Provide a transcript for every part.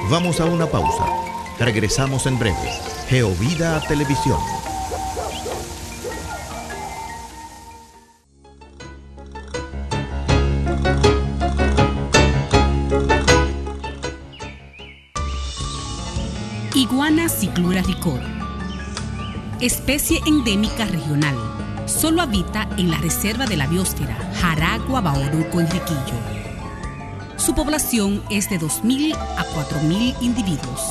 Vamos a una pausa. Regresamos en breve. Geovida Televisión. Iguana ciclura ricor. Especie endémica regional. Solo habita en la reserva de la biosfera Jaragua Bauruco en Riquillo. Su población es de 2.000 a 4.000 individuos.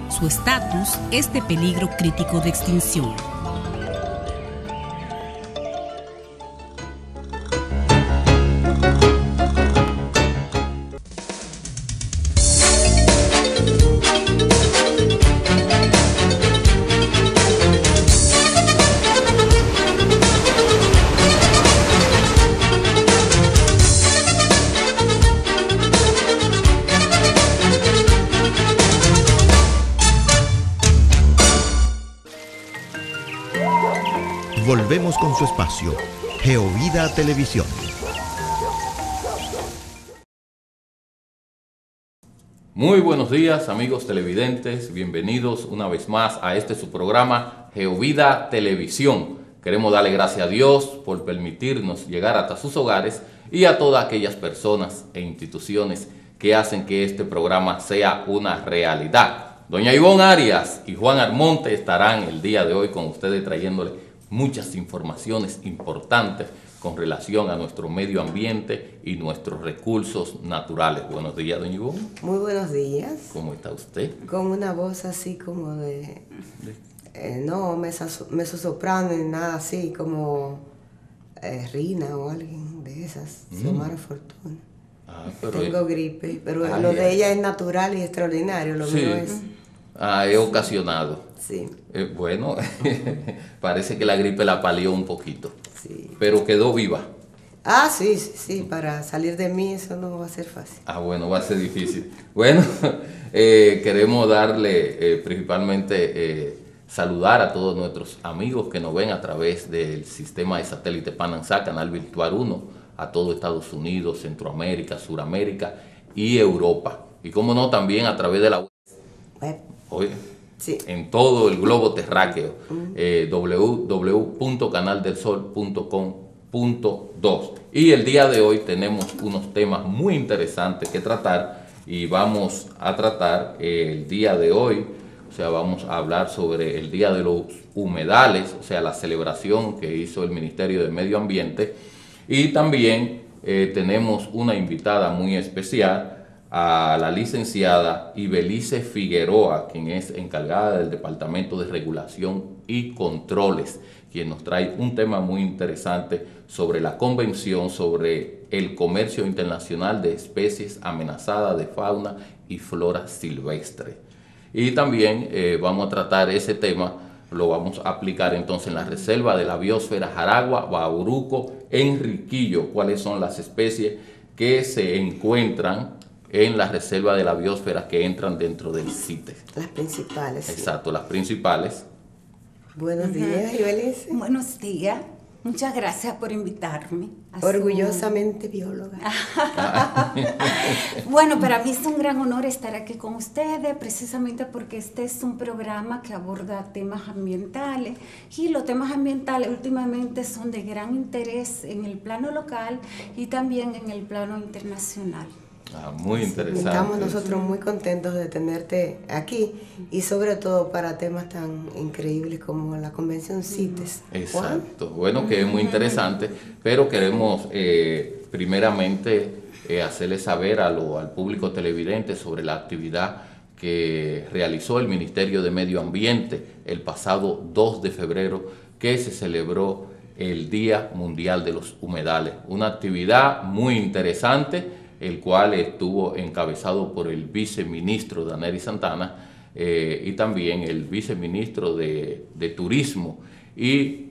Su estatus es de peligro crítico de extinción. Volvemos con su espacio, Geovida Televisión. Muy buenos días, amigos televidentes, bienvenidos una vez más a su programa Geovida Televisión. Queremos darle gracias a Dios por permitirnos llegar hasta sus hogares y a todas aquellas personas e instituciones que hacen que este programa sea una realidad. Doña Ivonne Arias y Juan Armonte estarán el día de hoy con ustedes trayéndole muchas informaciones importantes con relación a nuestro medio ambiente y nuestros recursos naturales. Buenos días, doña Ivonne. Muy buenos días. ¿Cómo está usted? Con una voz así como de no mezzosoprano ni nada así, como Rina o alguien de esas, Xiomara Fortuna. Tengo gripe, pero lo de ella es natural y extraordinario, lo mío es... he ocasionado. Sí. Bueno, parece que la gripe la palió un poquito. Sí. Pero quedó viva. Sí, para salir de mí eso no va a ser fácil. Bueno, va a ser difícil. Bueno, queremos darle principalmente saludar a todos nuestros amigos que nos ven a través del sistema de satélite Panansat, Canal Virtual 1, a todo Estados Unidos, Centroamérica, Suramérica y Europa. Y como no, también a través de la web. Sí. En todo el globo terráqueo, www.canaldelsol.com.do. Y el día de hoy tenemos unos temas muy interesantes que tratar y vamos a tratar el día de hoy, vamos a hablar sobre el Día de los Humedales, la celebración que hizo el Ministerio de Medio Ambiente, y también tenemos una invitada muy especial, a la licenciada Ibelice Figueroa, quien es encargada del Departamento de Regulación y Controles, quien nos trae un tema muy interesante sobre la Convención sobre el Comercio Internacional de Especies Amenazadas de Fauna y Flora Silvestre. Y también vamos a tratar ese tema, lo vamos a aplicar entonces en la Reserva de la Biosfera Jaragua Bauruco en Riquillo, cuáles son las especies que se encuentran en la Reserva de la Biosfera que entran dentro del CITES. Las principales. Exacto, las principales. Buenos días, Ibelice. Buenos días. Muchas gracias por invitarme. Orgullosamente bióloga. Bueno, para mí es un gran honor estar aquí con ustedes, precisamente porque este es un programa que aborda temas ambientales, y los temas ambientales últimamente son de gran interés en el plano local y también en el plano internacional. Muy interesante. Estamos nosotros muy contentos de tenerte aquí y sobre todo para temas tan increíbles como la Convención CITES. Exacto. Bueno, que es muy interesante, pero queremos primeramente hacerle saber al público televidente sobre la actividad que realizó el Ministerio de Medio Ambiente el pasado 2 de febrero, que se celebró el Día Mundial de los Humedales. Una actividad muy interesante, el cual estuvo encabezado por el viceministro Daneri Santana y también el viceministro de Turismo, y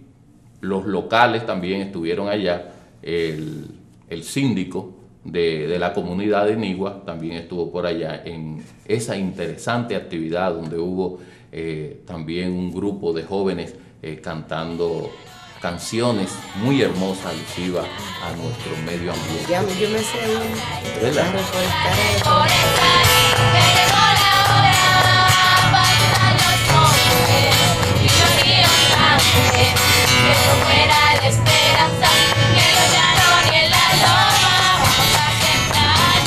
los locales también estuvieron allá. El síndico de la comunidad de Nigua también estuvo por allá en esa interesante actividad donde hubo también un grupo de jóvenes cantando canciones muy hermosas alusivas a nuestro medio ambiente. Yo me sé ¿verdad? reforestar. que no muera la esperanza, ni en los llanos ni en la loma. Vamos a sembrar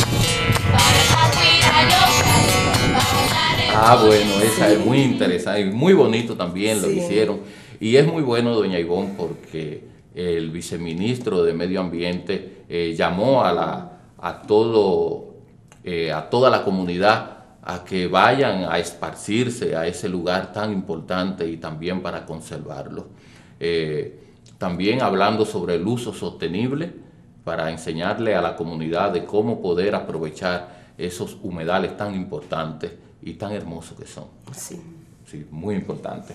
para cuidar los campos, vamos a regar. Bueno, esa es muy interesante y muy bonito también lo hicieron. Y es muy bueno, doña Ivonne, porque el viceministro de Medio Ambiente llamó a toda la comunidad a que vayan a esparcirse a ese lugar tan importante y también para conservarlo. También hablando sobre el uso sostenible para enseñarle a la comunidad de cómo poder aprovechar esos humedales tan importantes y tan hermosos que son. Sí. Sí, muy importante.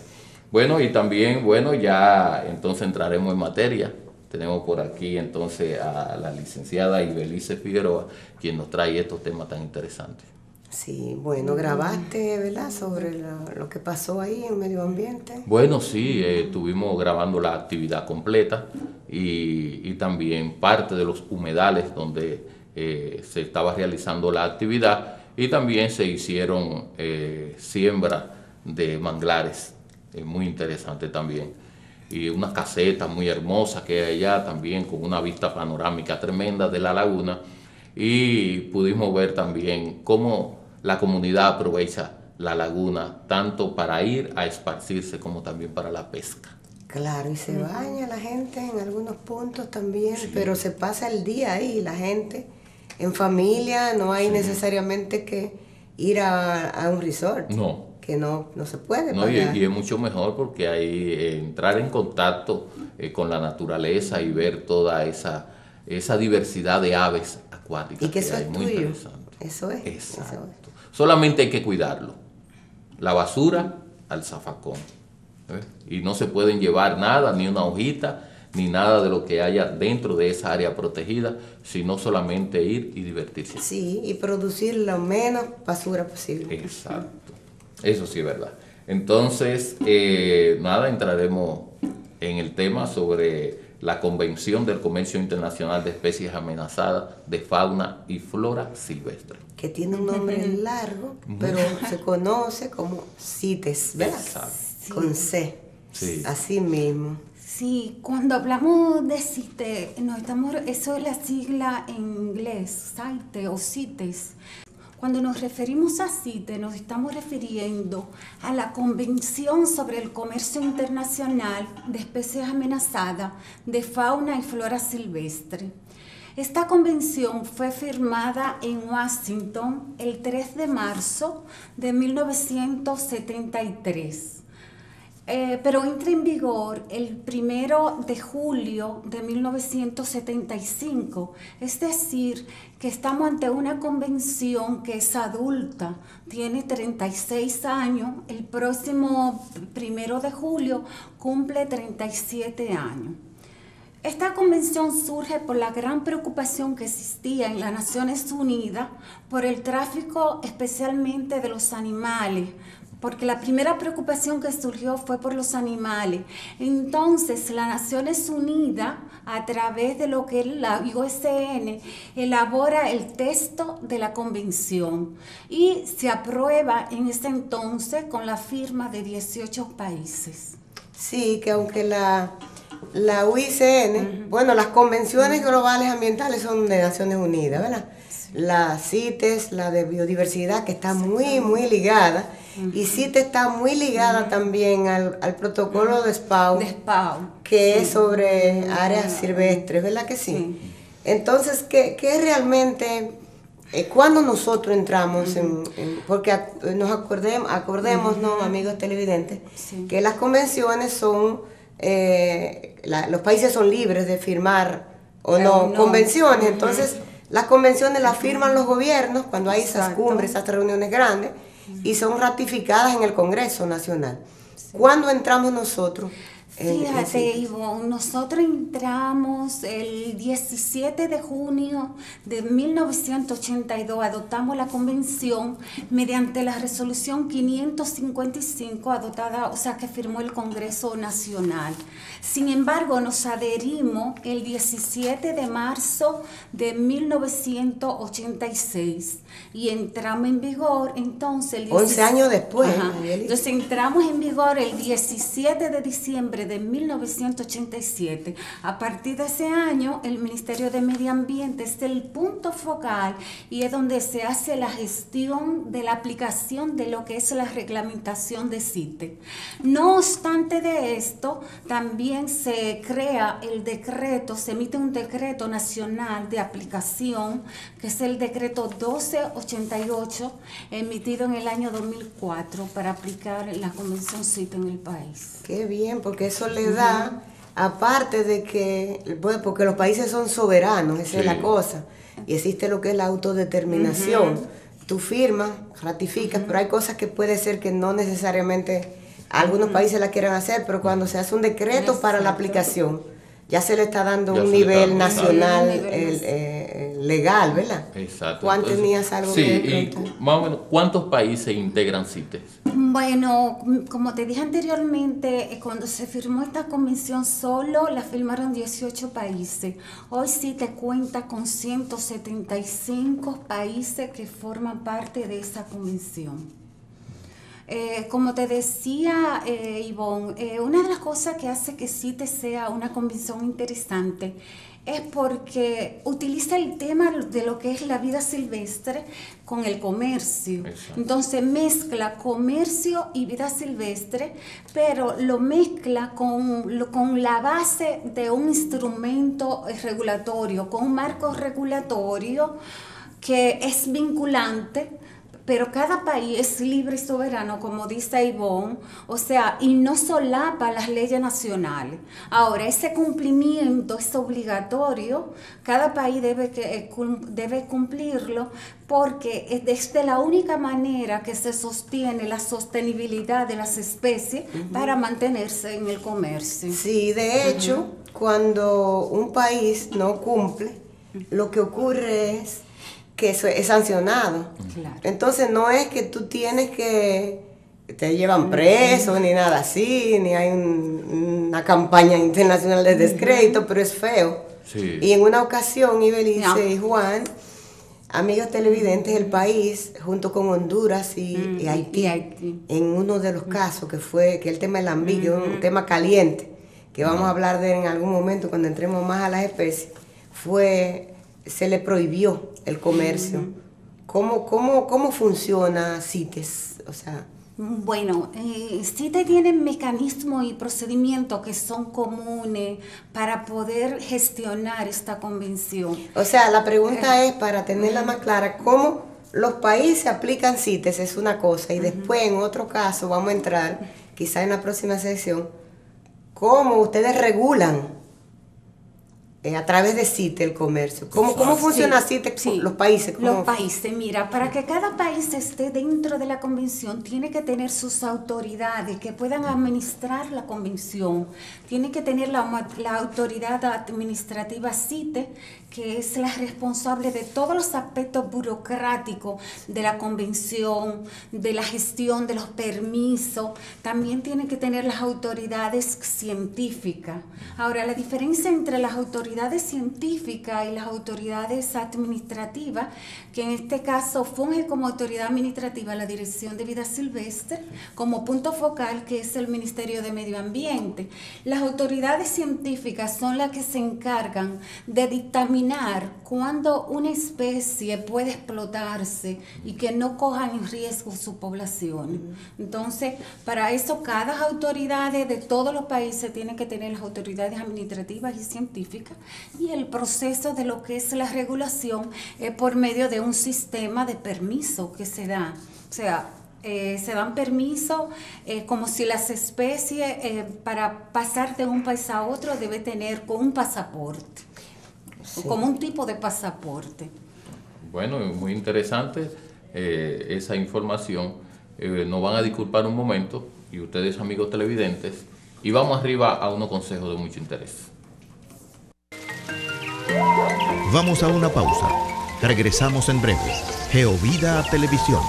Bueno, y también, bueno, ya entonces entraremos en materia. Tenemos por aquí entonces a la licenciada Ibelice Figueroa, quien nos trae estos temas tan interesantes. Sí, bueno, grabaste, ¿verdad?, sobre lo que pasó ahí en medio ambiente. Bueno, sí, estuvimos grabando la actividad completa y también parte de los humedales donde se estaba realizando la actividad, y también se hicieron siembra de manglares, muy interesante también. Y una caseta muy hermosa que hay allá también, con una vista panorámica tremenda de la laguna, y pudimos ver también cómo la comunidad aprovecha la laguna tanto para ir a esparcirse como también para la pesca. Claro, y se baña la gente en algunos puntos también, pero se pasa el día ahí, la gente en familia, no hay necesariamente que ir a un resort. No. Que no se puede No, pagar. y es mucho mejor porque ahí entrar en contacto con la naturaleza y ver toda esa diversidad de aves acuáticas. Y que eso hay, es muy tuyo. interesante. Eso es. Exacto. Eso es. Solamente hay que cuidarlo. La basura al zafacón. Y no se pueden llevar nada, ni una hojita, ni nada de lo que haya dentro de esa área protegida, sino solamente ir y divertirse. Sí, y producir lo menos basura posible. Exacto. Eso sí es verdad. Entonces, nada, entraremos en el tema sobre la Convención del Comercio Internacional de Especies Amenazadas de Fauna y Flora Silvestre. Que tiene un nombre largo, pero se conoce como CITES, ¿verdad? Exacto. Con C. Sí. Así mismo. Sí, cuando hablamos de CITES, eso es la sigla en inglés, CITES o CITES. Cuando nos referimos a CITES, nos estamos refiriendo a la Convención sobre el Comercio Internacional de Especies Amenazadas de Fauna y Flora Silvestre. Esta convención fue firmada en Washington el 3 de marzo de 1973. Pero entra en vigor el 1 de julio de 1975, es decir, que estamos ante una convención que es adulta, tiene 36 años, el próximo 1 de julio cumple 37 años. Esta convención surge por la gran preocupación que existía en las Naciones Unidas por el tráfico especialmente de los animales, porque la primera preocupación que surgió fue por los animales. Entonces, las Naciones Unidas, a través de lo que es la IUCN, elabora el texto de la convención y se aprueba en ese entonces con la firma de 18 países. Sí, que aunque la UICN, bueno, las convenciones globales ambientales son de Naciones Unidas, ¿verdad? La CITES, la de biodiversidad, que está muy ligada. Y CITES está muy ligada también al protocolo de SPAO, que es sobre áreas silvestres, ¿verdad que sí? Entonces, ¿qué realmente, cuando nosotros entramos porque nos acordemos, ¿no, amigos televidentes, que las convenciones son, los países son libres de firmar o no convenciones, entonces las convenciones las firman los gobiernos cuando hay esas cumbres, esas reuniones grandes, y son ratificadas en el Congreso Nacional. ¿Cuándo entramos nosotros? Fíjate, Ivonne, nosotros entramos el 17 de junio de 1982, adoptamos la convención mediante la resolución 555 adoptada, o sea, que firmó el Congreso Nacional. Sin embargo, nos adherimos el 17 de marzo de 1986 y entramos en vigor entonces el 11 años después. Entonces entramos en vigor el 17 de diciembre desde 1987. A partir de ese año, el Ministerio de Medio Ambiente es el punto focal y es donde se hace la gestión de la aplicación de lo que es la reglamentación de CITES. No obstante de esto, también se crea el decreto, se emite un decreto nacional de aplicación, que es el decreto 1288, emitido en el año 2004 para aplicar la Convención CITES en el país. Qué bien, porque eso le da, aparte de que, bueno, porque los países son soberanos, esa es la cosa, y existe lo que es la autodeterminación. Tú firmas, ratificas, pero hay cosas que puede ser que no necesariamente algunos países la quieran hacer, pero cuando se hace un decreto para la aplicación, ya se le está dando un nivel nacional legal, ¿verdad? Exacto. Juan, tenías algo que preguntar. Y más o menos, ¿cuántos países integran CITES? Bueno, como te dije anteriormente, cuando se firmó esta convención solo la firmaron 18 países. Hoy CITES cuenta con 175 países que forman parte de esa convención. Como te decía, Ivonne, una de las cosas que hace que CITES sea una convención interesante es porque utiliza el tema de lo que es la vida silvestre con el comercio. Exacto. Entonces mezcla comercio y vida silvestre, pero lo mezcla con la base de un instrumento regulatorio, con un marco regulatorio que es vinculante, pero cada país es libre y soberano, como dice Ivonne, o sea, y no solapa las leyes nacionales. Ahora, ese cumplimiento es obligatorio, cada país debe cumplirlo, porque es de la única manera que se sostiene la sostenibilidad de las especies para mantenerse en el comercio. Sí, de hecho, cuando un país no cumple, lo que ocurre es que eso es sancionado. Claro. Entonces no es que tú tienes que te llevan preso ni nada así, ni hay una campaña internacional de descrédito, pero es feo. Sí. Y en una ocasión, Ibelice y Juan, amigos televidentes del país, junto con Honduras y Haití, en uno de los casos que el tema del Lambí, que es un tema caliente, que vamos a hablar de en algún momento cuando entremos más a las especies, se le prohibió el comercio. ¿Cómo funciona CITES? O sea, bueno, CITES tiene mecanismos y procedimientos que son comunes para poder gestionar esta convención. O sea, la pregunta es, para tenerla más clara, ¿cómo los países aplican CITES? Es una cosa, y después en otro caso vamos a entrar, quizá en la próxima sección, ¿cómo ustedes regulan a través de CITES el comercio? ¿Cómo funciona CITES con los países? Los países, mira, para que cada país esté dentro de la convención, tiene que tener sus autoridades que puedan administrar la convención. Tiene que tener la autoridad administrativa CITES, que es la responsable de todos los aspectos burocráticos de la convención, de la gestión de los permisos. También tiene que tener las autoridades científicas. Ahora, la diferencia entre las autoridades científicas y las autoridades administrativas, que en este caso funge como autoridad administrativa la Dirección de Vida Silvestre, como punto focal, que es el Ministerio de Medio Ambiente. Las autoridades científicas son las que se encargan de dictaminar cuando una especie puede explotarse y que no cojan en riesgo su población. Entonces, para eso cada autoridad de todos los países tiene que tener las autoridades administrativas y científicas, y el proceso de lo que es la regulación es por medio de un sistema de permiso que se da. O sea, se dan permisos como si las especies para pasar de un país a otro debe tener con un pasaporte. Sí. Como un tipo de pasaporte. Bueno, muy interesante esa información. Nos van a disculpar un momento, y ustedes, amigos televidentes, y vamos arriba a unos consejos de mucho interés. Vamos a una pausa. Regresamos en breve. Geovida Televisión.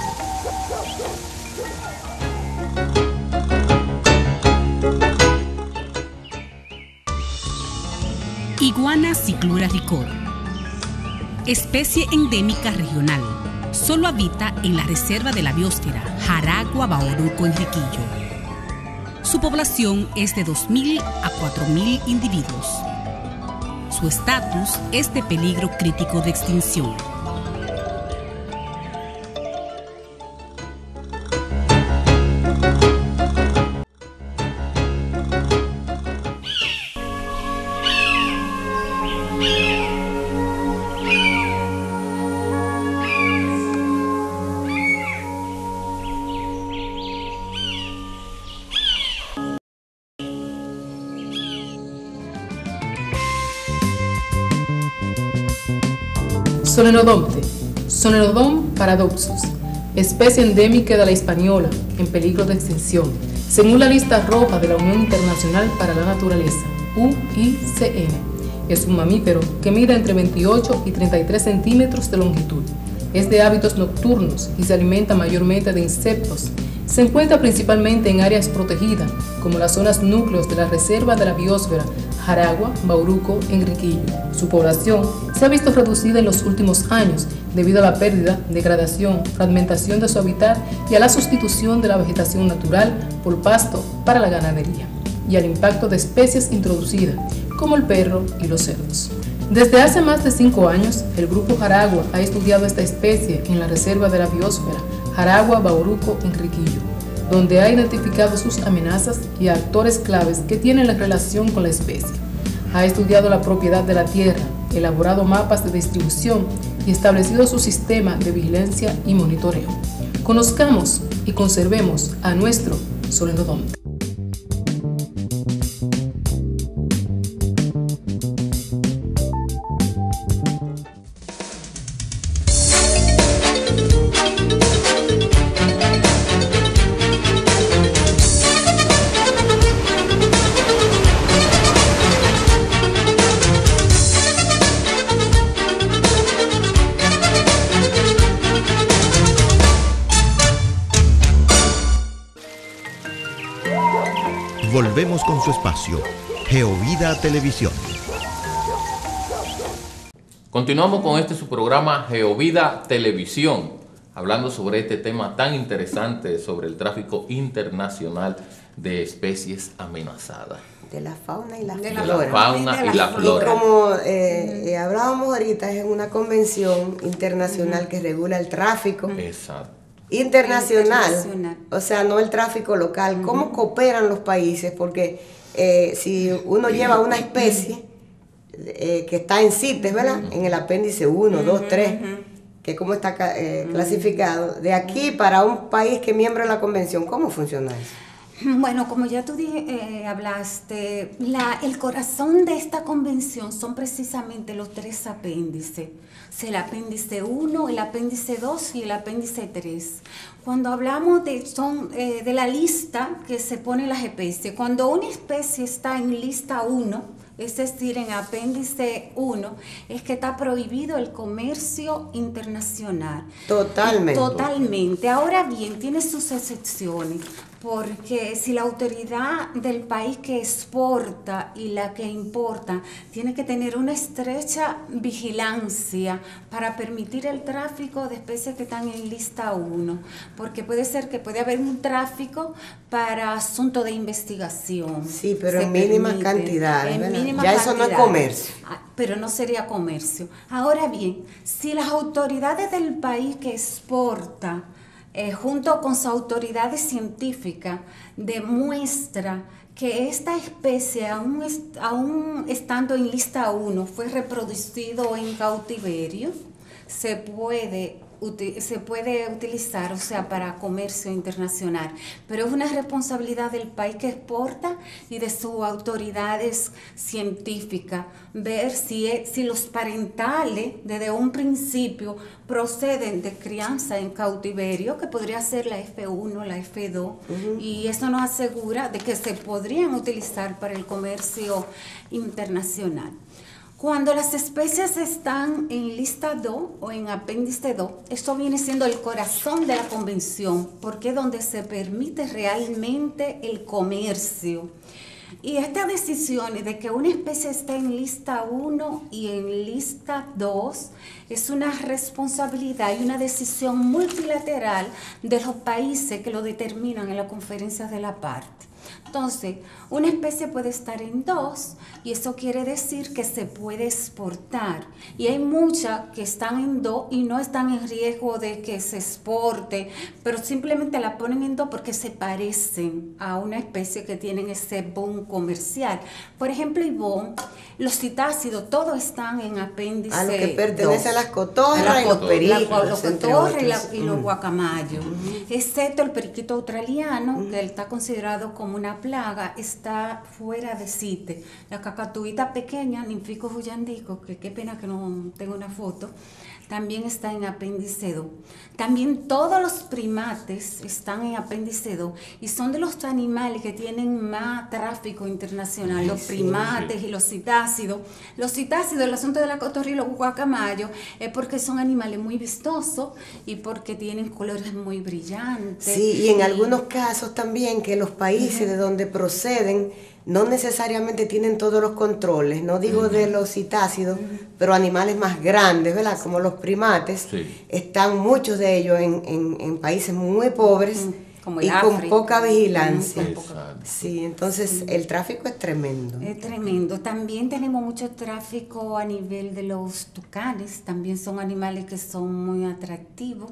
Iguana ciclura ricor. Especie endémica regional. Solo habita en la reserva de la biosfera Jaragua, Bauruco, Enriquillo. Su población es de 2.000 a 4.000 individuos. Su estatus es de peligro crítico de extinción. Solenodonte, Solenodon paradoxus, especie endémica de la Hispaniola, en peligro de extinción, según la lista roja de la Unión Internacional para la Naturaleza, UICN. Es un mamífero que mide entre 28 y 33 centímetros de longitud. Es de hábitos nocturnos y se alimenta mayormente de insectos. Se encuentra principalmente en áreas protegidas, como las zonas núcleos de la Reserva de la Biosfera, Jaragua, Bauruco, Enriquillo. Su población se ha visto reducida en los últimos años debido a la pérdida, degradación, fragmentación de su hábitat y a la sustitución de la vegetación natural por pasto para la ganadería, y al impacto de especies introducidas, como el perro y los cerdos. Desde hace más de 5 años, el Grupo Jaragua ha estudiado esta especie en la Reserva de la Biosfera, Jaragua, Bauruco, Enriquillo, donde ha identificado sus amenazas y actores claves que tienen la relación con la especie. Ha estudiado la propiedad de la tierra, elaborado mapas de distribución y establecido su sistema de vigilancia y monitoreo. Conozcamos y conservemos a nuestro Solenodonte. Volvemos con su espacio, Geovida Televisión. Continuamos con su programa Geovida Televisión, hablando sobre este tema tan interesante sobre el tráfico internacional de especies amenazadas. De la fauna y la flora. De la fauna y la flora. Y como hablábamos ahorita, es una convención internacional que regula el tráfico. Exacto. Internacional, o sea, no el tráfico local. ¿Cómo cooperan los países? Porque si uno lleva una especie que está en CITES, ¿verdad? En el apéndice 1, 2, 3, que es como está clasificado, de aquí para un país que es miembro de la convención, ¿cómo funciona eso? Bueno, como ya tú hablaste, el corazón de esta convención son precisamente los 3 apéndices. O sea, el apéndice 1, el apéndice 2 y el apéndice 3. Cuando hablamos de la lista que se pone las especies, cuando una especie está en lista 1, es decir, en apéndice 1, es que está prohibido el comercio internacional. Totalmente. Totalmente. Ahora bien, tiene sus excepciones, porque si la autoridad del país que exporta y la que importa tiene que tener una estrecha vigilancia para permitir el tráfico de especies que están en lista 1, porque puede ser que puede haber un tráfico para asunto de investigación. Sí, pero en mínimas cantidades, ya eso no es comercio. Pero no sería comercio. Ahora bien, si las autoridades del país que exporta junto con sus autoridades científicas, demuestra que esta especie, aún estando en lista 1, fue reproducido en cautiverio, se puede utilizar, o sea, para comercio internacional, pero es una responsabilidad del país que exporta y de sus autoridades científicas ver si los parentales desde un principio proceden de crianza en cautiverio, que podría ser la F1, la F2, y eso nos asegura de que se podrían utilizar para el comercio internacional. Cuando las especies están en lista 2 o en apéndice 2, esto viene siendo el corazón de la convención, porque es donde se permite realmente el comercio. Y esta decisión de que una especie esté en lista 1 y en lista 2 es una responsabilidad y una decisión multilateral de los países que lo determinan en las conferencias de la parte. Entonces, una especie puede estar en 2 y eso quiere decir que se puede exportar. Y hay muchas que están en 2 y no están en riesgo de que se exporte, pero simplemente la ponen en 2 porque se parecen a una especie que tienen ese boom comercial. Por ejemplo, Ivonne, los citácidos, todos están en apéndice 2. A lo que pertenece a las cotorras y los pericos. Los cotorras y los guacamayos. Excepto el periquito australiano, que él está considerado como una plaga, está fuera de CITES. La cacatuita pequeña, Ninficus huyandico, que qué pena que no tengo una foto, también está en apéndice 2. También todos los primates están en apéndice 2 y son de los animales que tienen más tráfico internacional, los primates y los citácidos. Los citácidos, el asunto de la cotorra y los guacamayos, es porque son animales muy vistosos y porque tienen colores muy brillantes. Sí, y en algunos casos también que los países de donde proceden no necesariamente tienen todos los controles, no digo de los citácidos, pero animales más grandes, ¿verdad? Como los primates, están muchos de ellos en países muy pobres como y África, con poca vigilancia. Exacto. Sí, entonces el tráfico es tremendo. Es tremendo. También tenemos mucho tráfico a nivel de los tucanes, también son animales que son muy atractivos.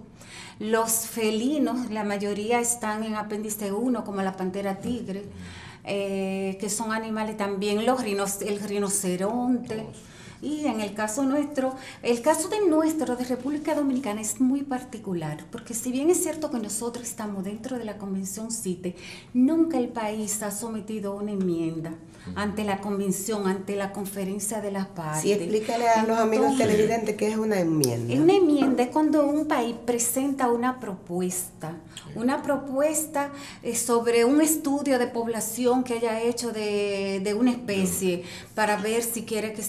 Los felinos, la mayoría están en apéndice 1, como la pantera tigre. Que son animales también, el rinoceronte. Y en el caso nuestro, de República Dominicana es muy particular, porque si bien es cierto que nosotros estamos dentro de la Convención CITES, nunca el país ha sometido una enmienda ante la convención, ante la conferencia de las partes. Sí, explícale a los amigos televidentes qué es una enmienda. Una enmienda es cuando un país presenta una propuesta sobre un estudio de población que haya hecho de una especie para ver si quiere que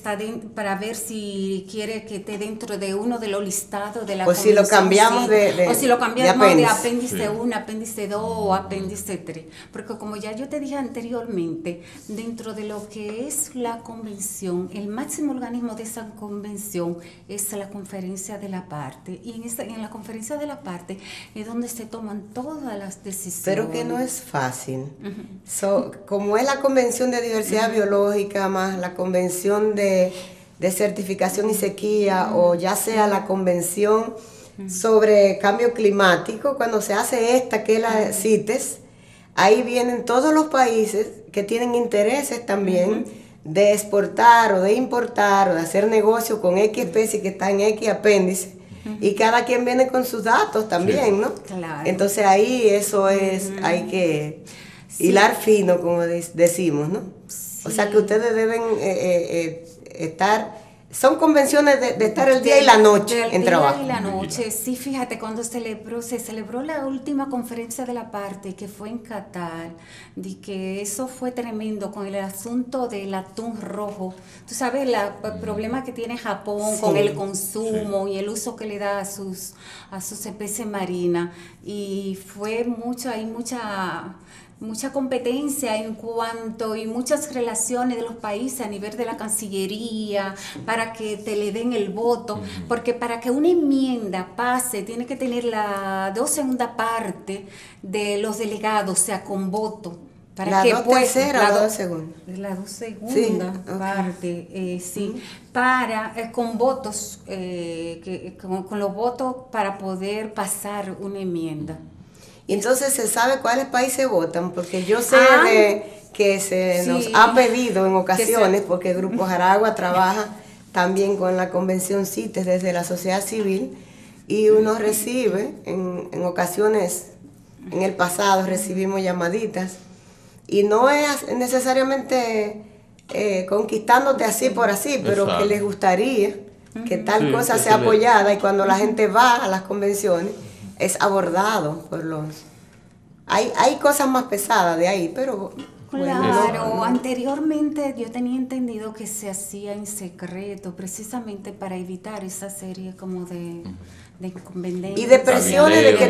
esté dentro de uno de los listados de la convención. Si lo cambiamos de apéndice 1, apéndice 2 o apéndice 3. Porque como ya yo te dije anteriormente, dentro de lo que es la convención, el máximo organismo de esa convención es la conferencia de la parte. Y en la conferencia de la parte es donde se toman todas las decisiones. Pero que no es fácil. Como es la Convención de Diversidad Biológica más la Convención de Certificación y Sequía, o ya sea la Convención sobre Cambio Climático, cuando se hace esta que es la CITES, ahí vienen todos los países que tienen intereses también de exportar o de importar o de hacer negocio con X especie que está en X apéndice. Y cada quien viene con sus datos también, ¿no? Claro. Entonces ahí eso es, hay que hilar fino, como decimos, ¿no? Sí. O sea que ustedes deben estar, son convenciones de estar el día y la noche en trabajo. El día y la noche, sí, fíjate, cuando se celebró la última conferencia de la parte, que fue en Qatar, de que eso fue tremendo con el asunto del atún rojo. Tú sabes el problema que tiene Japón con el consumo y el uso que le da a sus especies marinas. Y fue hay mucha competencia y muchas relaciones de los países a nivel de la Cancillería para que te le den el voto, porque para que una enmienda pase tiene que tener la 2/3 parte de los delegados, o sea, con voto. La 2/3 o la 2/2. La 2/2 parte, con votos, con los votos para poder pasar una enmienda. Y entonces se sabe cuáles países votan, porque yo sé que se nos ha pedido en ocasiones, porque el Grupo Jaragua trabaja también con la Convención CITES desde la sociedad civil, y uno recibe, en ocasiones, en el pasado recibimos llamaditas, y no es necesariamente conquistándote así por así, pero que les gustaría que tal cosa sea apoyada, y cuando la gente va a las convenciones, es abordado por los... Hay cosas más pesadas de ahí, pero... Claro, anteriormente yo tenía entendido que se hacía en secreto, precisamente para evitar esa serie como de inconvenientes. Y de presiones de que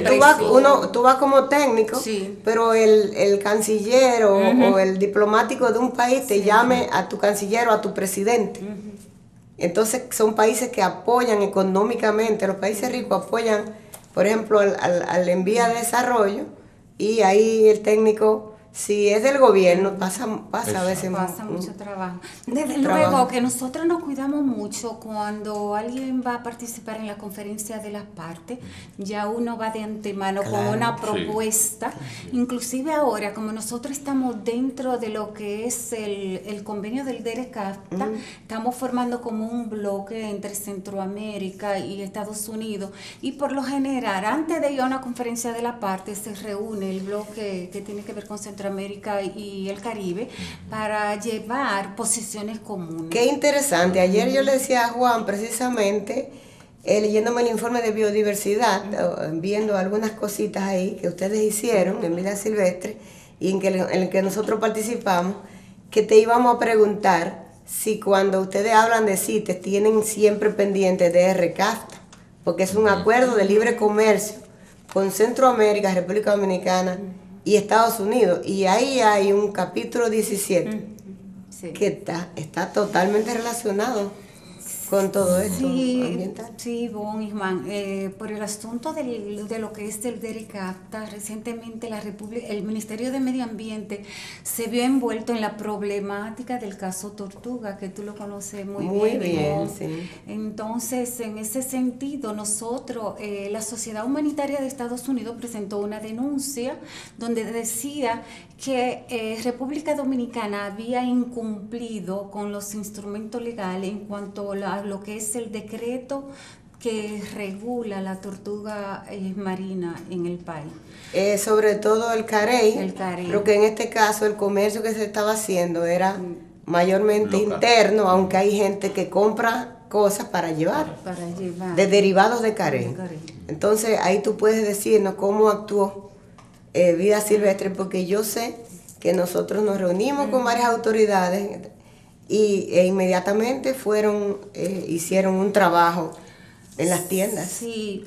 tú vas como técnico, pero el canciller o el diplomático de un país te llame a tu canciller o a tu presidente. Entonces son países que apoyan económicamente, los países ricos apoyan, por ejemplo, al envío de desarrollo, y ahí el técnico Si es del gobierno, pasa a veces pasa mucho trabajo. Desde trabajo. luego que nosotros nos cuidamos mucho cuando alguien va a participar en la conferencia de las partes, ya uno va de antemano con Claro. una propuesta. Inclusive ahora, como nosotros estamos dentro de lo que es el convenio del DERECAFTA, estamos formando como un bloque entre Centroamérica y Estados Unidos, y por lo general, antes de ir a una conferencia de las partes, se reúne el bloque que tiene que ver con Centroamérica y el Caribe para llevar posiciones comunes. Qué interesante. Ayer yo le decía a Juan, precisamente, leyéndome el informe de biodiversidad, viendo algunas cositas ahí que ustedes hicieron en Vida Silvestre y en el que nosotros participamos, que te íbamos a preguntar si cuando ustedes hablan de CITES tienen siempre pendiente de RCAFTA, porque es un acuerdo de libre comercio con Centroamérica, República Dominicana y Estados Unidos, y ahí hay un capítulo 17 Sí. que está totalmente relacionado con todo esto ambiental. Sí, Bon Isman, por el asunto de lo que es el DERECAFTA, recientemente el Ministerio de Medio Ambiente se vio envuelto en la problemática del caso Tortuga, que tú lo conoces muy bien, ¿no? Sí. Entonces, en ese sentido, nosotros, la Sociedad Humanitaria de Estados Unidos presentó una denuncia donde decía que República Dominicana había incumplido con los instrumentos legales en cuanto a lo que es el decreto que regula la tortuga marina en el país. Sobre todo el carey, El carey. pero que en este caso el comercio que se estaba haciendo era mayormente Local. interno, aunque hay gente que compra cosas para llevar, Para llevar. de derivados de carey. De carey. Entonces ahí tú puedes decirnos cómo actuó Vida Silvestre, porque yo sé que nosotros nos reunimos con varias autoridades e inmediatamente hicieron un trabajo en las tiendas. Sí,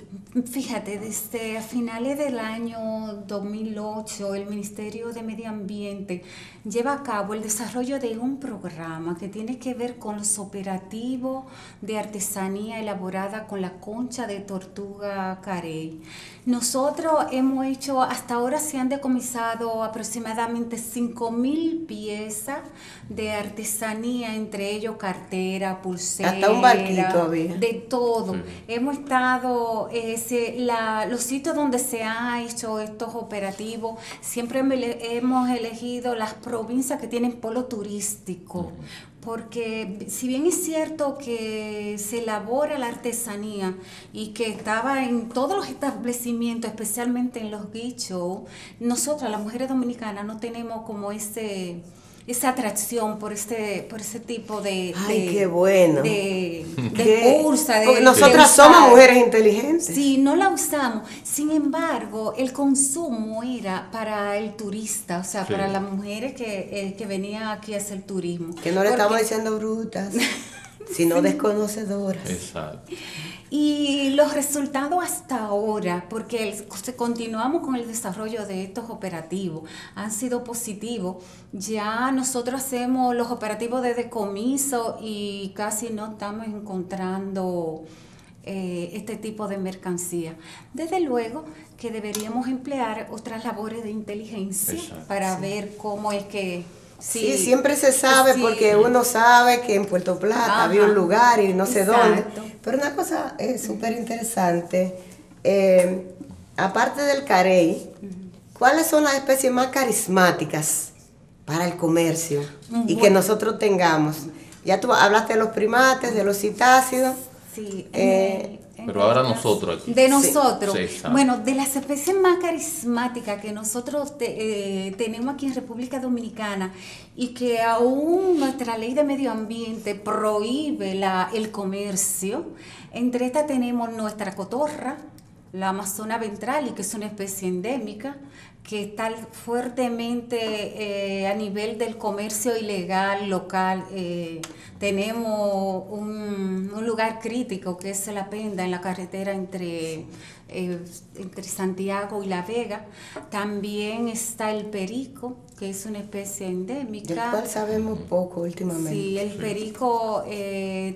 fíjate, desde a finales del año 2008 el Ministerio de Medio Ambiente lleva a cabo el desarrollo de un programa que tiene que ver con los operativos de artesanía elaborada con la concha de tortuga carey. Nosotros hemos hecho, hasta ahora se han decomisado aproximadamente 5.000 piezas de artesanía, entre ellos cartera, pulsera, Hasta un barquito había. de todo. Hemos estado, los sitios donde se han hecho estos operativos, siempre hemos elegido las provincias que tienen polo turístico, porque si bien es cierto que se elabora la artesanía y que estaba en todos los establecimientos, especialmente en los guichos, nosotras las mujeres dominicanas no tenemos como esa atracción por ese tipo de Ay, qué bueno. de ¿Qué? cursa, Porque de nosotras usar. somos mujeres inteligentes. Sí, no la usamos. Sin embargo, el consumo era para el turista, o sea, Sí. para las mujeres que venían aquí a hacer turismo. Que no le Porque- estamos diciendo brutas, sino desconocedoras. Exacto. Y los resultados hasta ahora, porque continuamos con el desarrollo de estos operativos, han sido positivos. Ya nosotros hacemos los operativos de decomiso y casi no estamos encontrando este tipo de mercancía. Desde luego que deberíamos emplear otras labores de inteligencia Exacto. para ver cómo es que... Sí, siempre se sabe, sí. porque uno sabe que en Puerto Plata Ajá. había un lugar y no sé dónde. Exacto. Pero una cosa súper interesante, aparte del carey, ¿cuáles son las especies más carismáticas para el comercio y que Bueno. nosotros tengamos? Ya tú hablaste de los primates, de los citácidos. Sí, Pero ahora nosotros aquí. De nosotros. Sí, exacto. Bueno, de las especies más carismáticas que nosotros tenemos aquí en República Dominicana y que aún nuestra ley de medio ambiente prohíbe el comercio, entre estas tenemos nuestra cotorra, la amazona ventral, que es una especie endémica, que está fuertemente a nivel del comercio ilegal local. Tenemos un lugar crítico que es La Penda, en la carretera entre Santiago y La Vega. También está el perico, que es una especie endémica. Del cual sabemos poco últimamente. Sí, el perico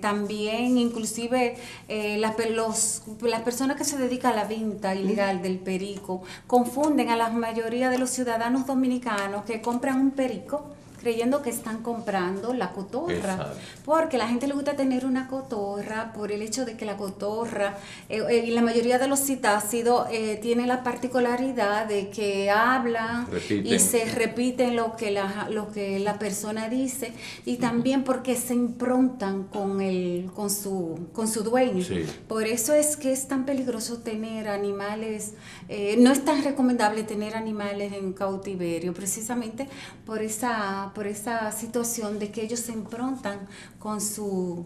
también, inclusive las personas que se dedican a la venta ilegal del perico confunden a la mayoría de los ciudadanos dominicanos que compran un perico creyendo que están comprando la cotorra. Exacto. Porque a la gente le gusta tener una cotorra por el hecho de que la cotorra, y la mayoría de los citácidos tiene la particularidad de que hablan y se repiten lo que la persona dice, y también porque se improntan con su dueño. Sí. Por eso es que es tan peligroso tener animales, no es tan recomendable tener animales en cautiverio, precisamente por esa situación de que ellos se improntan con su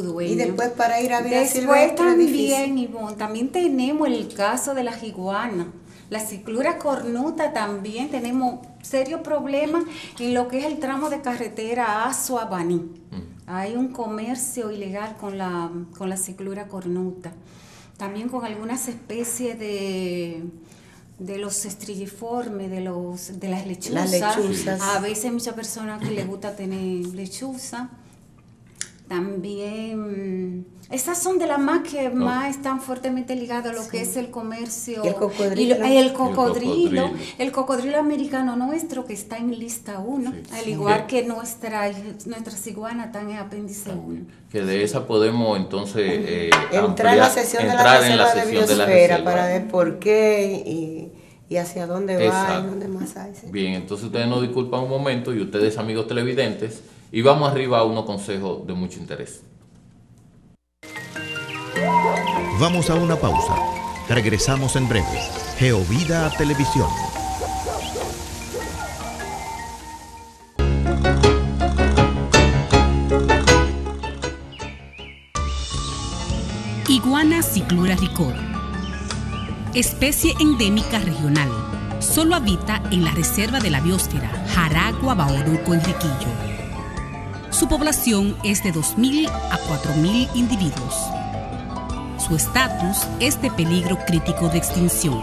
dueño. Y después para ir a vida después silvestre también, Ivonne, también tenemos el caso de las iguanas. La ciclura cornuta también tenemos serios problemas en lo que es el tramo de carretera Azua-Baní. Hay un comercio ilegal con la ciclura cornuta. También con algunas especies de los estrilliformes, de las lechuzas. Las lechuzas. A veces hay muchas personas que les gusta tener lechuza. También, esas son de las más que más están fuertemente ligadas a lo que es el comercio. Y el cocodrilo. El cocodrilo americano nuestro, que está en lista 1, al igual que nuestras iguanas están en apéndice 1. Que de esa podemos entonces entrar en la sesión de la reserva de biosfera para ver por qué y hacia dónde va. Exacto. Y dónde más hay. Sí. Bien, entonces ustedes nos disculpan un momento, y ustedes, amigos televidentes, y vamos arriba a unos consejos de mucho interés. Vamos a una pausa. Regresamos en breve. Geovida Televisión. Iguana ciclura ricor. Especie endémica regional. Solo habita en la reserva de la biosfera Jaragua, Bauruco, Enriquillo. Su población es de 2.000 a 4.000 individuos. Su estatus es de peligro crítico de extinción.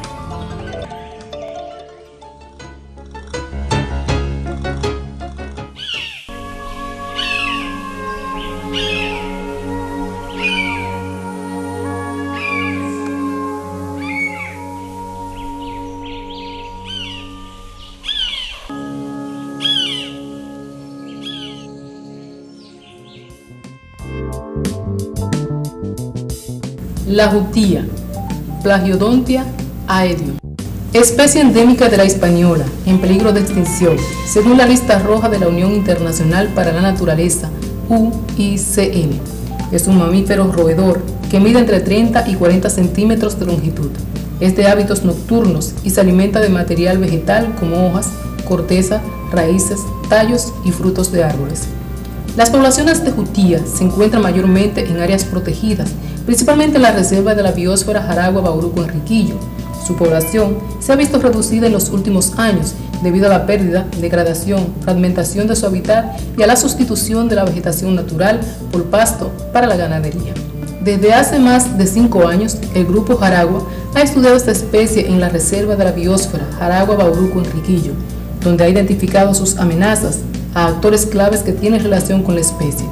La jutía, Plagiodontia aedio. Especie endémica de la Hispaniola, en peligro de extinción, según la lista roja de la Unión Internacional para la Naturaleza, UICN. Es un mamífero roedor que mide entre 30 y 40 centímetros de longitud. Es de hábitos nocturnos y se alimenta de material vegetal como hojas, corteza, raíces, tallos y frutos de árboles. Las poblaciones de jutía se encuentran mayormente en áreas protegidas, principalmente en la reserva de la biosfera Jaragua, Bauruco, Enriquillo. Su población se ha visto reducida en los últimos años debido a la pérdida, degradación, fragmentación de su hábitat y a la sustitución de la vegetación natural por pasto para la ganadería. Desde hace más de 5 años, el Grupo Jaragua ha estudiado esta especie en la reserva de la biosfera Jaragua, Bauruco, Enriquillo, donde ha identificado sus amenazas a actores claves que tienen relación con la especie.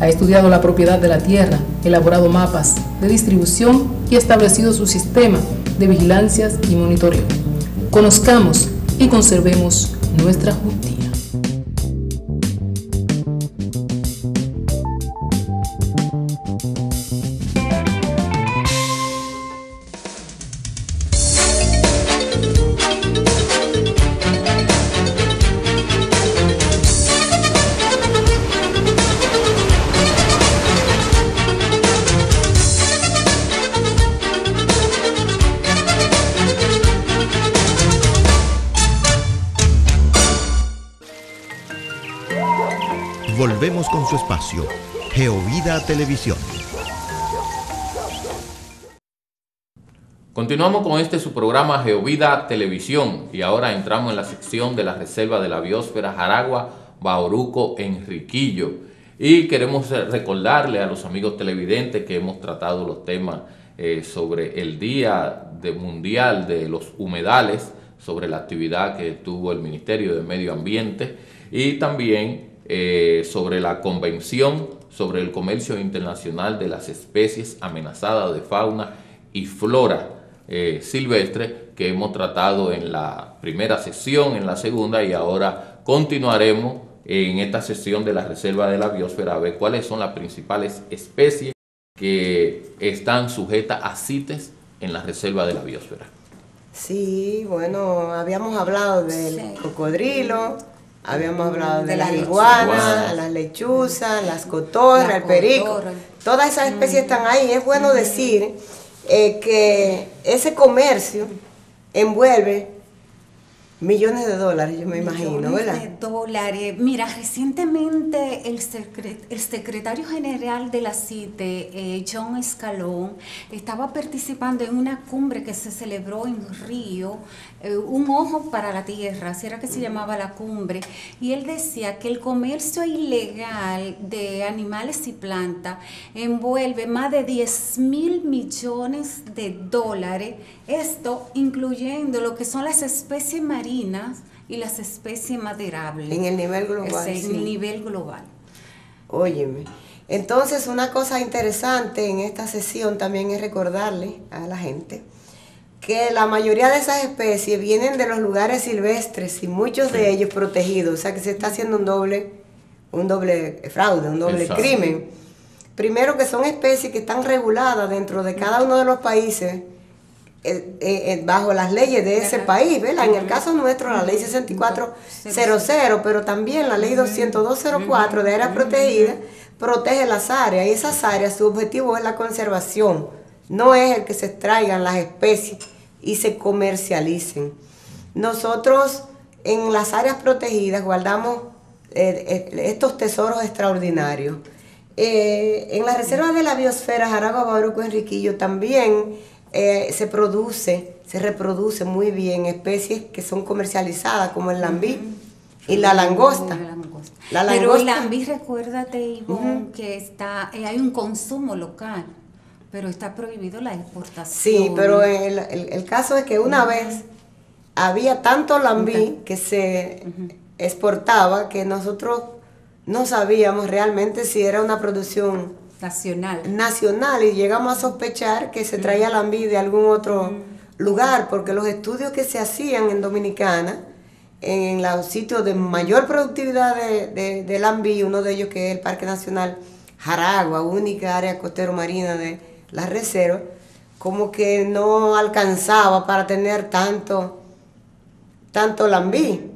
Ha estudiado la propiedad de la tierra, elaborado mapas de distribución y establecido su sistema de vigilancias y monitoreo. Conozcamos y conservemos nuestra jutía. Volvemos con su espacio, Geovida Televisión. Continuamos con su programa Geovida Televisión, y ahora entramos en la sección de la reserva de la biosfera Jaragua, Bauruco, Enriquillo. Y queremos recordarle a los amigos televidentes que hemos tratado los temas sobre el Día Mundial de los Humedales, sobre la actividad que tuvo el Ministerio de Medio Ambiente, y también sobre la Convención sobre el Comercio Internacional de las Especies Amenazadas de Fauna y Flora, silvestre que hemos tratado en la primera sesión, en la segunda, y ahora continuaremos en esta sesión de la Reserva de la Biosfera a ver cuáles son las principales especies que están sujetas a CITES en la Reserva de la Biosfera. Sí, bueno, habíamos hablado del cocodrilo, habíamos hablado de las iguanas, iguanas, las lechuzas, las cotorras, el perico. Todas esas especies están ahí. Es bueno decir que ese comercio envuelve millones de dólares, yo me imagino, ¿verdad? Millones de dólares. Mira, recientemente el secretario general de la CITE, John Escalón, estaba participando en una cumbre que se celebró en Río, Un Ojo para la Tierra, así era que se llamaba la cumbre, y él decía que el comercio ilegal de animales y plantas envuelve más de 10.000 millones de dólares, esto incluyendo lo que son las especies marinas y las especies maderables. En el nivel global. En el nivel global. Óyeme, entonces una cosa interesante en esta sesión también es recordarle a la gente que la mayoría de esas especies vienen de los lugares silvestres y muchos de ellos protegidos, o sea que se está haciendo un doble fraude, un doble crimen. Primero, que son especies que están reguladas dentro de cada uno de los países bajo las leyes de ese país, ¿verdad? En el caso nuestro, la ley 6400, pero también la ley 20204 de área protegida protege las áreas, y esas áreas, su objetivo es la conservación, no es el que se extraigan las especies y se comercialicen. Nosotros en las áreas protegidas guardamos estos tesoros extraordinarios. En la Reserva de la Biosfera Jaragua, Bauruco, Enriquillo también se reproduce muy bien especies que son comercializadas, como el lambí y la langosta. Pero el lambí, recuérdate, Ivonne, que hay un consumo local, pero está prohibido la exportación. Sí, pero el caso es que una vez había tanto lambí que se exportaba que nosotros no sabíamos realmente si era una producción nacional, y llegamos a sospechar que se traía lambí de algún otro lugar, porque los estudios que se hacían en Dominicana, en los sitios de mayor productividad de lambí, uno de ellos que es el Parque Nacional Jaragua, única área costero marina de la reserva, como que no alcanzaba para tener tanto lambí.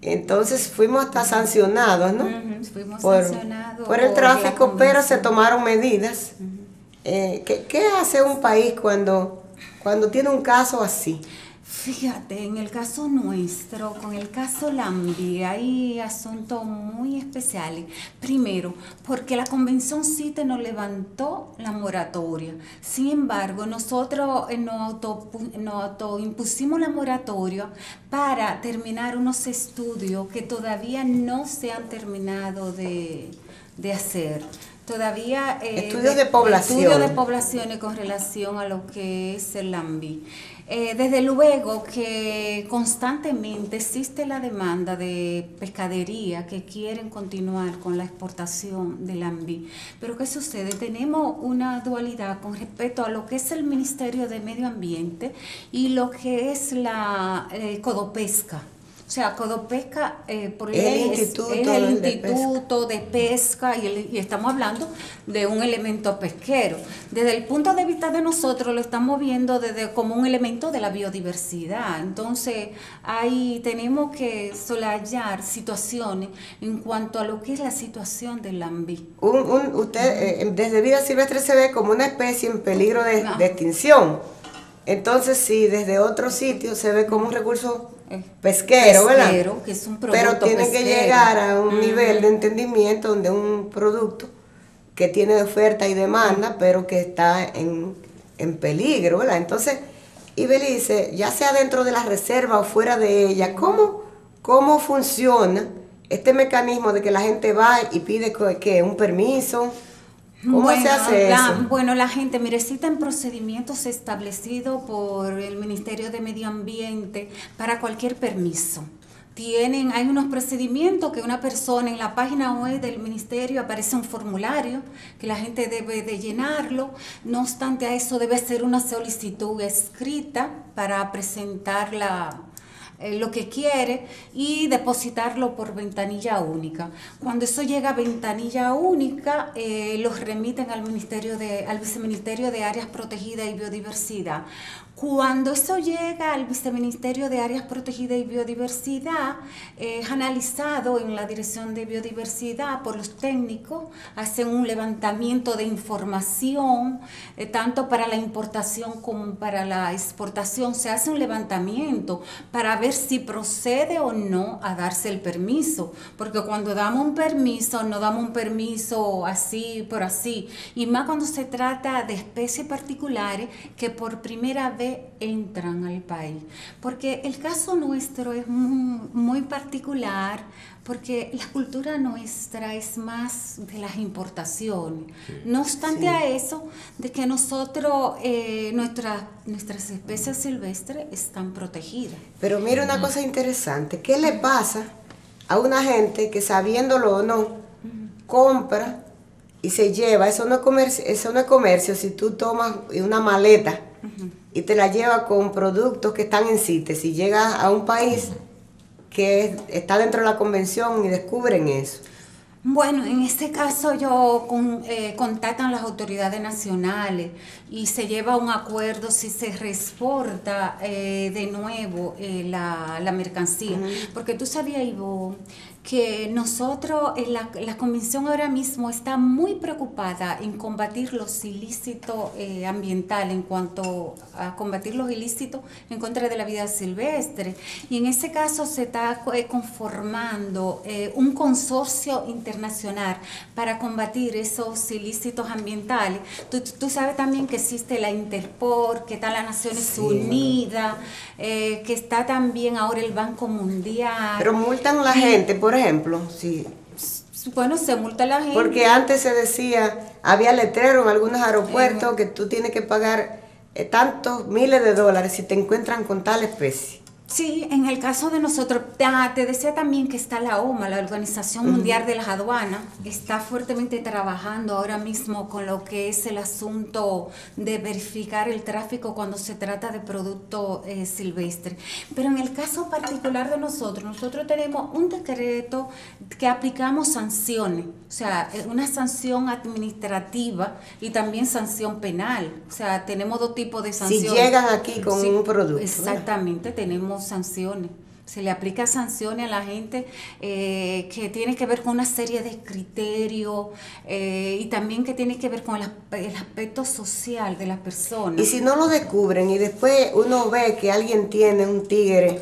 Entonces fuimos hasta sancionados, ¿no? Fuimos sancionados por el tráfico, pero se tomaron medidas. ¿Qué hace un país cuando tiene un caso así? Fíjate, en el caso nuestro, con el caso Lambí, hay asuntos muy especiales. Primero, porque la Convención CITES nos levantó la moratoria. Sin embargo, nosotros nos autoimpusimos la moratoria para terminar unos estudios que todavía no se han terminado de hacer. Todavía estudios de poblaciones con relación a lo que es el lambí. Desde luego que constantemente existe la demanda de pescadería que quieren continuar con la exportación del lambí. Pero ¿qué sucede? Tenemos una dualidad con respecto a lo que es el Ministerio de Medio Ambiente y lo que es la Codopesca. O sea, Codopesca por ley es el Instituto de Pesca y estamos hablando de un elemento pesquero. Desde el punto de vista de nosotros lo estamos viendo como un elemento de la biodiversidad. Entonces, ahí tenemos que soslayar situaciones en cuanto a lo que es la situación del lambí. Usted desde vida silvestre se ve como una especie en peligro de extinción. Entonces, sí, desde otros sitios se ve como un recurso pesquero, ¿verdad? Que es un producto pero tiene pesquero. Que llegar a un nivel de entendimiento donde un producto que tiene oferta y demanda, pero que está en peligro, ¿verdad? Entonces, Ibelice, ya sea dentro de la reserva o fuera de ella, ¿cómo funciona este mecanismo de que la gente va y pide un permiso? ¿Cómo se hace eso? Bueno, la gente, mire, existen procedimientos establecidos por el Ministerio de Medio Ambiente para cualquier permiso. hay unos procedimientos que una persona en la página web del ministerio aparece un formulario que la gente debe de llenarlo. No obstante a eso debe ser una solicitud escrita para presentar lo que quiere y depositarlo por ventanilla única. Cuando eso llega a ventanilla única, los remiten al Viceministerio de Áreas Protegidas y Biodiversidad. Cuando eso llega al Viceministerio de Áreas Protegidas y Biodiversidad, es analizado en la Dirección de Biodiversidad por los técnicos, hacen un levantamiento de información, tanto para la importación como para la exportación. Se hace un levantamiento para ver si procede o no a darse el permiso, porque cuando damos un permiso, no damos un permiso así por así, y más cuando se trata de especies particulares que por primera vez entran al país, porque el caso nuestro es muy particular, porque la cultura nuestra es más de las importaciones. Sí. No obstante a eso, de que nosotros, nuestras especies silvestres están protegidas. Pero mira una cosa interesante, ¿qué le pasa a una gente que sabiéndolo o no, compra y se lleva? Eso no es comercio si tú tomas una maleta y te la llevas con productos que están en CITES y llegas a un país que está dentro de la convención y descubren eso. Bueno, en este caso contactan las autoridades nacionales y se lleva un acuerdo si se reexporta de nuevo la mercancía. Porque tú sabías, Ivo, que nosotros, la Convención ahora mismo está muy preocupada en combatir los ilícitos ambientales, en cuanto a combatir los ilícitos en contra de la vida silvestre. Y en ese caso se está conformando un consorcio internacional para combatir esos ilícitos ambientales. Tú sabes también que existe la Interpol, que está las Naciones Unidas, que está también ahora el Banco Mundial. Pero multan a la gente, por ejemplo, sí. Bueno, se multa a la gente. Porque antes se decía, había letrero en algunos aeropuertos que tú tienes que pagar tantos miles de dólares si te encuentran con tal especie. Sí, en el caso de nosotros, te decía también que está la OMA, la Organización Mundial de las Aduanas, está fuertemente trabajando ahora mismo con lo que es el asunto de verificar el tráfico cuando se trata de productos silvestres. Pero en el caso particular de nosotros tenemos un decreto que aplicamos sanciones, o sea, una sanción administrativa y también sanción penal. O sea, tenemos dos tipos de sanciones. Si llegan aquí con un producto. Exactamente, tenemos sanciones. Se le aplica sanciones a la gente que tiene que ver con una serie de criterios y también que tiene que ver con el aspecto social de las personas. Y si no lo descubren y después uno ve que alguien tiene un tigre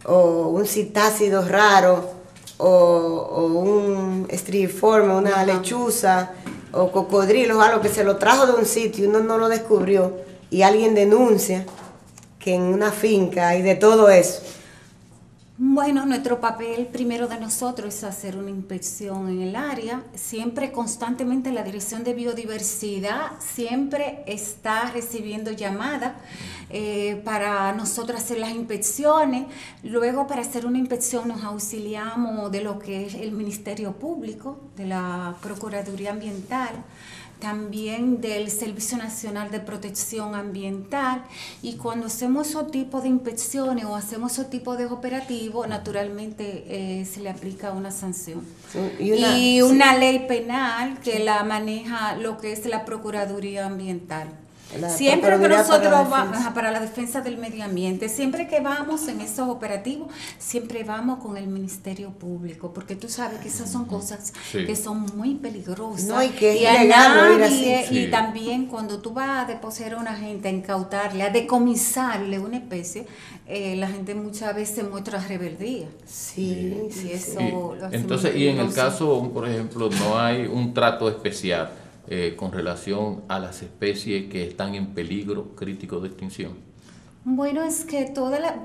o un citácido raro o un estriforme, una lechuza o cocodrilo o algo que se lo trajo de un sitio y uno no lo descubrió y alguien denuncia que en una finca hay de todo eso. Bueno, nuestro papel primero de nosotros es hacer una inspección en el área. Siempre, constantemente, la Dirección de Biodiversidad siempre está recibiendo llamadas para nosotros hacer las inspecciones. Luego, para hacer una inspección nos auxiliamos de lo que es el Ministerio Público, de la Procuraduría Ambiental, también del Servicio Nacional de Protección Ambiental, y cuando hacemos ese tipo de inspecciones o hacemos ese tipo de operativos, naturalmente se le aplica una sanción. Y una ley penal que la maneja lo que es la Procuraduría Ambiental. Siempre que nosotros vamos para la defensa del medio ambiente, siempre que vamos en esos operativos, siempre vamos con el Ministerio Público, porque tú sabes que esas son cosas que son muy peligrosas. No, y que es ilegal ir así. Y también cuando tú vas a depositar a una gente, a incautarle, a decomisarle una especie, la gente muchas veces muestra rebeldía. Sí, sí, eso. Entonces, y en el caso, por ejemplo, no hay un trato especial con relación a las especies que están en peligro crítico de extinción. Bueno, es que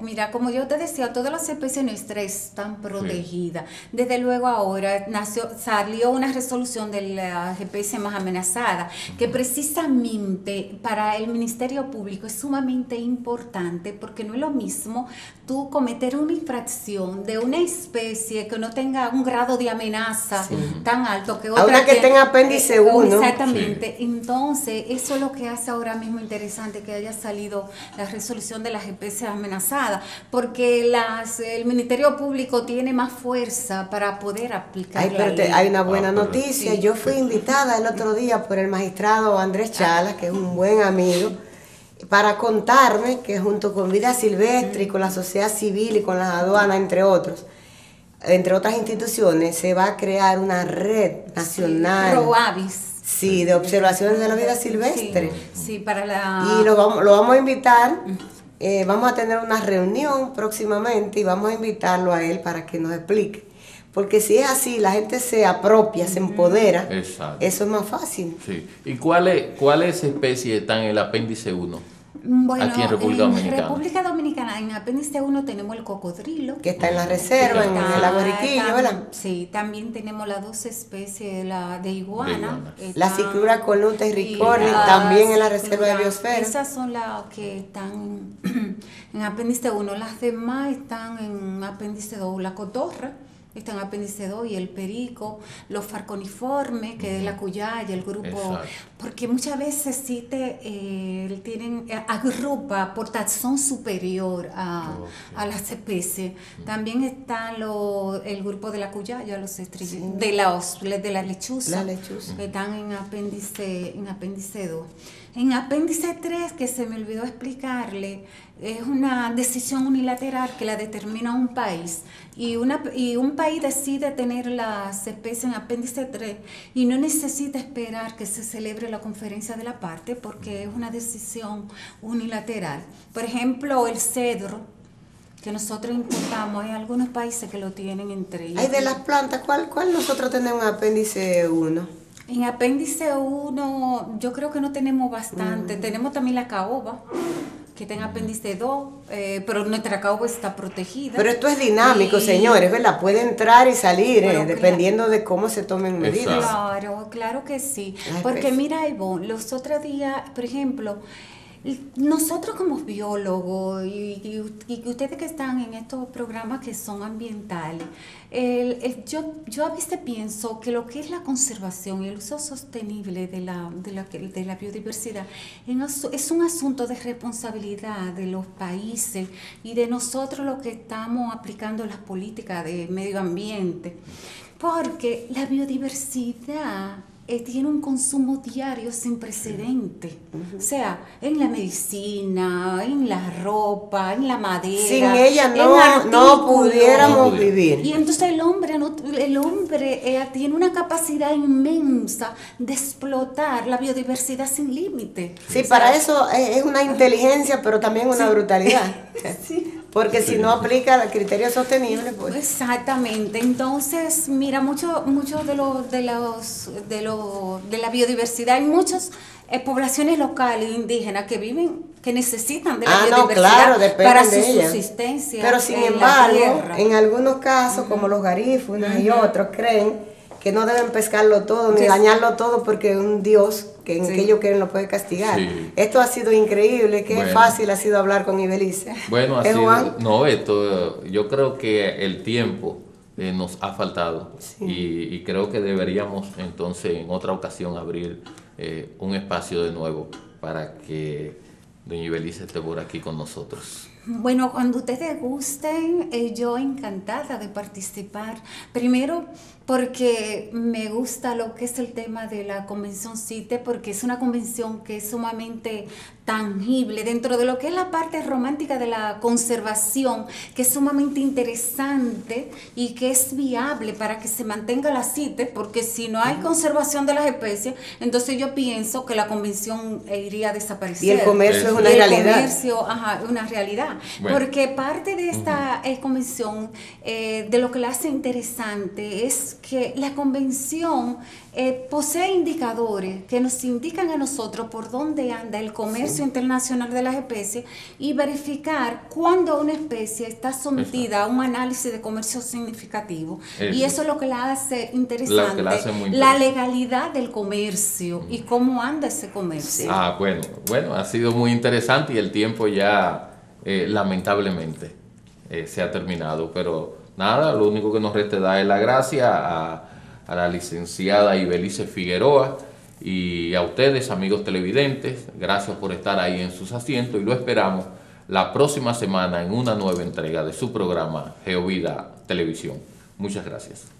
mira, como yo te decía, todas las especies nuestras están protegidas. Desde luego ahora salió una resolución de las especies más amenazadas, que precisamente para el Ministerio Público es sumamente importante, porque no es lo mismo tú cometer una infracción de una especie que no tenga un grado de amenaza tan alto que otra. Una que tenga apéndice 1. Exactamente. Sí. Entonces, eso es lo que hace ahora mismo interesante que haya salido la resolución de las especies amenazadas, porque el Ministerio Público tiene más fuerza para poder aplicar la ley. Hay una buena noticia. Yo fui invitada el otro día por el magistrado Andrés Chalas, que es un buen amigo, para contarme que junto con Vida Silvestre y con la sociedad civil y con las aduanas, entre otras instituciones, se va a crear una red nacional. ROAVIS. Sí, de observaciones de la vida silvestre. Sí, para la... Y lo vamos a invitar. Vamos a tener una reunión próximamente y vamos a invitarlo a él para que nos explique. Porque si es así, la gente se apropia, se empodera. Exacto. Eso es más fácil. Sí. ¿Y cuáles especies están en el apéndice 1? Bueno, aquí en República Dominicana. En República Dominicana, en apéndice 1 tenemos el cocodrilo. Que está en la reserva, en el lago Riquillo, ¿verdad? Sí, también tenemos las 2 especies de iguana. La ciclura cornuta y ricornis, también en la reserva de biosfera. Esas son las que están en apéndice 1. Las demás están en apéndice 2. La cotorra está en apéndice 2 y el perico, los farconiformes, que es la cuyaya, el grupo. Exacto. Porque muchas veces sí agrupa por taxón superior a las especies. También está el grupo de la cuyaya, los de la lechuza, que están en apéndice 2. En apéndice 3, que se me olvidó explicarle, es una decisión unilateral que la determina un país, y un país decide tener las especies en apéndice 3 y no necesita esperar que se celebre la conferencia de la parte, porque es una decisión unilateral. Por ejemplo, el cedro, que nosotros importamos, hay algunos países que lo tienen entre ellos. Hay de las plantas, ¿cuál nosotros tenemos en apéndice 1? En apéndice 1 yo creo que no tenemos bastante. Tenemos también la caoba, que está en apéndice 2, pero nuestra caoba está protegida. Pero esto es dinámico, señores, ¿verdad? Puede entrar y salir, dependiendo de cómo se tomen medidas. Claro que sí. Porque mira, Ivonne, los otros días, por ejemplo, nosotros como biólogos y ustedes que están en estos programas que son ambientales, yo a veces pienso que lo que es la conservación y el uso sostenible de la biodiversidad es un asunto de responsabilidad de los países y de nosotros los que estamos aplicando las políticas de medio ambiente, porque la biodiversidad tiene un consumo diario sin precedente. O sea, en la medicina, en la ropa, en la madera. Sin ella no pudiéramos vivir. Y entonces el hombre tiene una capacidad inmensa de explotar la biodiversidad sin límite. Sí, para eso es una inteligencia, pero también una brutalidad. Sí. Porque si no aplica el criterio sostenible, pues. Exactamente. Entonces, mira, mucho de la biodiversidad, hay muchas poblaciones locales indígenas que necesitan de la biodiversidad para su subsistencia. Pero sin embargo, en algunos casos, como los garífunas y otros, creen que no deben pescarlo todo ni dañarlo todo, porque un Dios que en que ellos quieren lo puede castigar. Sí. Esto ha sido increíble, qué fácil ha sido hablar con Ibelice. Bueno, yo creo que el tiempo nos ha faltado, y creo que deberíamos entonces en otra ocasión abrir un espacio de nuevo para que doña Ibelice esté por aquí con nosotros. Bueno, cuando ustedes gusten, yo encantada de participar. Primero, porque me gusta lo que es el tema de la Convención CITES, porque es una convención que es sumamente tangible dentro de lo que es la parte romántica de la conservación, que es sumamente interesante y que es viable para que se mantenga la CITES, porque si no hay conservación de las especies, entonces yo pienso que la convención iría a desaparecer. Y el comercio es una realidad. El comercio, es una realidad. Bueno. Porque parte de esta convención, de lo que la hace interesante, es que la convención posee indicadores que nos indican a nosotros por dónde anda el comercio internacional de las especies y verificar cuándo una especie está sometida a un análisis de comercio significativo. Y eso es lo que la hace interesante, la legalidad del comercio y cómo anda ese comercio. Bueno, ha sido muy interesante y el tiempo ya lamentablemente se ha terminado, pero nada, lo único que nos resta dar es la gracia a la licenciada Ibelice Figueroa y a ustedes, amigos televidentes. Gracias por estar ahí en sus asientos y lo esperamos la próxima semana en una nueva entrega de su programa Geovida Televisión. Muchas gracias.